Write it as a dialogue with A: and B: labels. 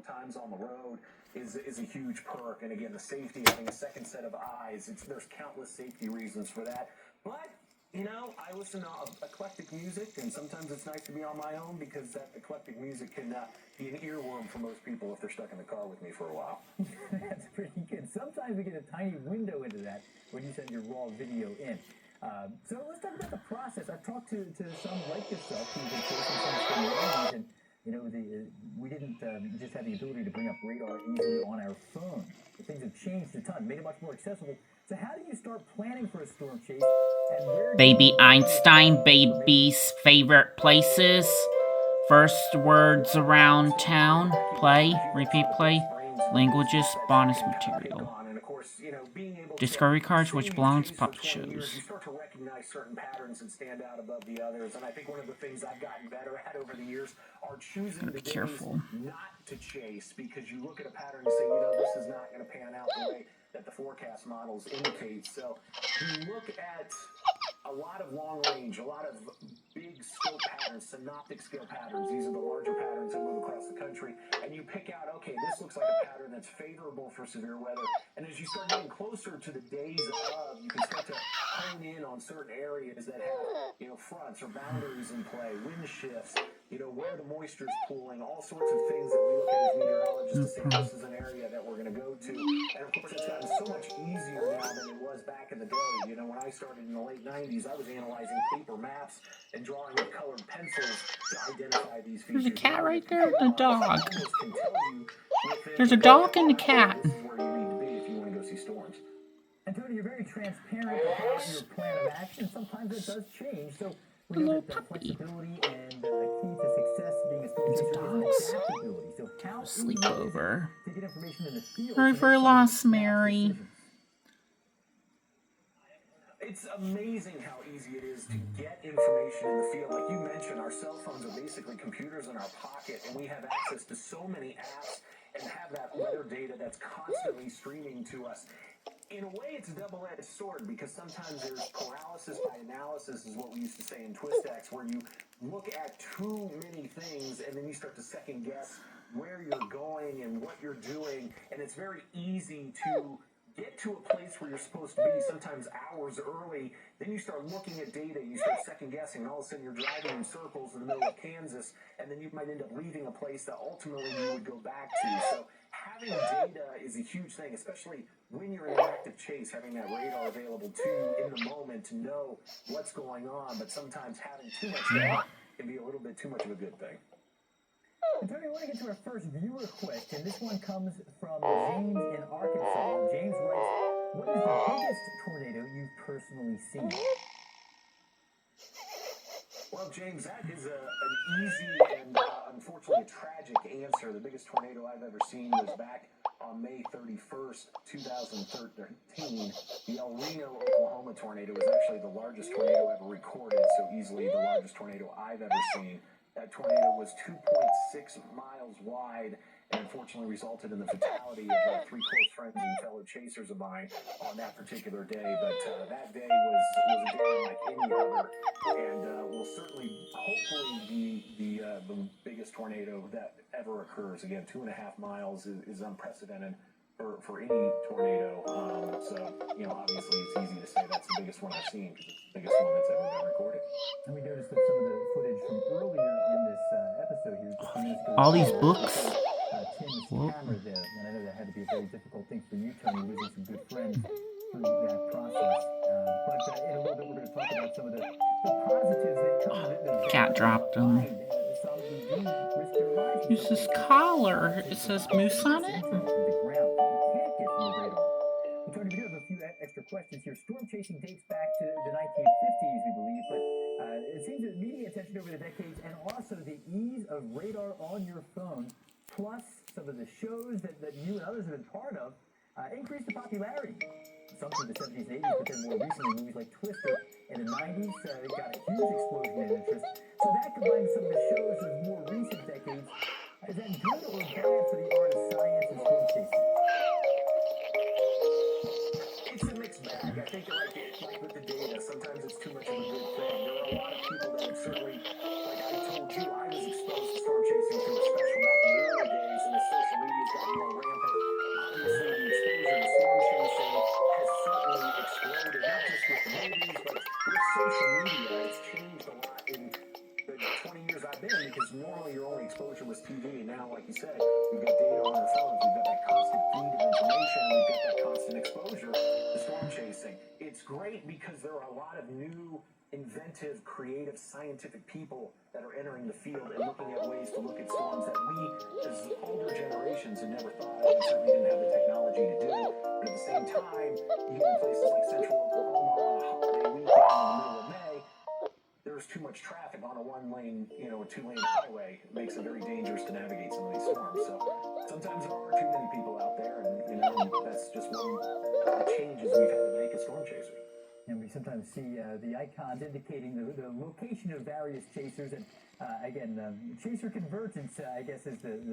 A: times on the road is a huge perk. And again, the safety, having a second set of eyes, there's countless safety reasons for that. But you know, I listen to eclectic music, and sometimes it's nice to be on my own because that eclectic music can be an earworm for most people if they're stuck in the car with me for a while.
B: That's pretty good. Sometimes we get a tiny window into that when you send your raw video in. So let's talk about the process. I've talked to some like yourself who've been chasing some scenarios, and you know, we didn't just have the ability to bring up radar easily on our phone. But things have changed a ton, made it much more accessible. So how do you start planning for a storm chase? And where
C: Baby Einstein, baby's favorite places. First words around town. Play, repeat play. Languages, bonus material. Discovery cards, which belongs, puppet shows.
A: You start to recognize certain patterns that stand out above the others, and I think one of the things I've gotten better at over the years are choosing the days not to chase, because you look at a pattern and say, you know, this is not going to pan out the way that the forecast models indicate. So you look at a lot of long range, a lot of big scale patterns, synoptic scale patterns. These are the larger patterns that move across the country. And you pick out, okay, this looks like a pattern that's favorable for severe weather. And as you start getting closer to the days of, you can start to hone in on certain areas that have, you know, fronts or boundaries in play, wind shifts, you know, where the moisture is pooling, all sorts of things that we look at as meteorologists to say this is an area that we're going to go to. And of course, it's gotten so much easier now than it was back in the day. You know, when I started in the late 90s, I was analyzing paper maps and drawing with colored pencils to identify these features.
C: There's a cat right there and a dog. There's a dog and a cat.
A: This is where you need to be if you want to go see storms.
B: And Tony, you're very transparent about your plan of action. Sometimes it does change. So we know that flexibility and key to success being a storm chaser is adaptability. So how
C: Sleepover.
B: to get information in the field?
C: Sorry for your loss, Mary.
A: It's amazing how easy it is to get information in the field. Like you mentioned, our cell phones are basically computers in our pocket, and we have access to so many apps and have that weather data that's constantly streaming to us. In a way, it's a double-edged sword, because sometimes there's paralysis by analysis, is what we used to say in TwistX, where you look at too many things and then you start to second-guess where you're going and what you're doing, and it's very easy to get to a place where you're supposed to be, sometimes hours early. Then you start looking at data, you start second-guessing, and all of a sudden you're driving in circles in the middle of Kansas, and then you might end up leaving a place that ultimately you would go back to. So having data is a huge thing, especially when you're in an active chase, having that radar available to you in the moment to know what's going on. But sometimes having too much data can be a little bit too much of a good thing.
B: And Tony, I want to get to our first viewer question. This one comes from James in Arkansas. James writes, what is the biggest tornado you've personally seen?
A: Well, James, that is an easy and unfortunately a tragic answer. The biggest tornado I've ever seen was back on May 31st, 2013. The El Reno, Oklahoma tornado was actually the largest tornado ever recorded, so easily the largest tornado I've ever seen. That tornado was 2.6 miles wide and unfortunately resulted in the fatality of three close friends and fellow chasers of mine on that particular day. But that day was a day unlike any other, and will certainly, hopefully, be the biggest tornado that ever occurs. Again, 2.5 miles is unprecedented for any tornado. So, you know, obviously it's easy to say that's the biggest one I've seen, because it's the biggest one that's ever been recorded.
B: And we noticed that some of the footage from earlier in this episode here, just a few minutes ago,
C: All these books.
B: Tim's camera there, and I know that had to be a very difficult thing for you, Tony, losing some good friends through that process. But in a little bit, we're going to talk about some of the positives that come with it.
C: Cat dropped him. Use this collar. It says moose on it.
B: Tony, we do have a few extra questions here. Storm chasing dates back to the 1950s, we believe, but it seems that media attention over the decades, and also the ease of radar on your phone, plus some of the shows that you and others have been part of, increased the popularity. Some from the 70s and 80s, but then more recently, movies like Twister in the 90s got a huge explosion in interest. So that combined with some of the shows of more recent decades, is that good or bad for the art of science and storm chasing?
A: It's a mixed bag. I think like with the data, sometimes it's too much of a good thing. There are a lot of people that have certainly, like I told you, I was exposed to storm chasing through a special back in the early days, and as social like you said, we've got data on our phones, we've got that constant feed of information, we've got that constant exposure to storm chasing. It's great because there are a lot of new, inventive, creative, scientific people that are entering the field and looking at ways to look at storms that we, as older generations, had never thought of and certainly didn't have the technology to do. But at the same time, you get in places like central Oklahoma on a holiday weekend in the middle of May, there's too much traffic on a one-lane, a two-lane highway. It makes it very dangerous to navigate some of these storms. So sometimes there are too many people out there, and that's just one of the changes we've had to make as storm chasers.
B: And we sometimes see the icons indicating the location of various chasers. And again, chaser convergence, I guess, is the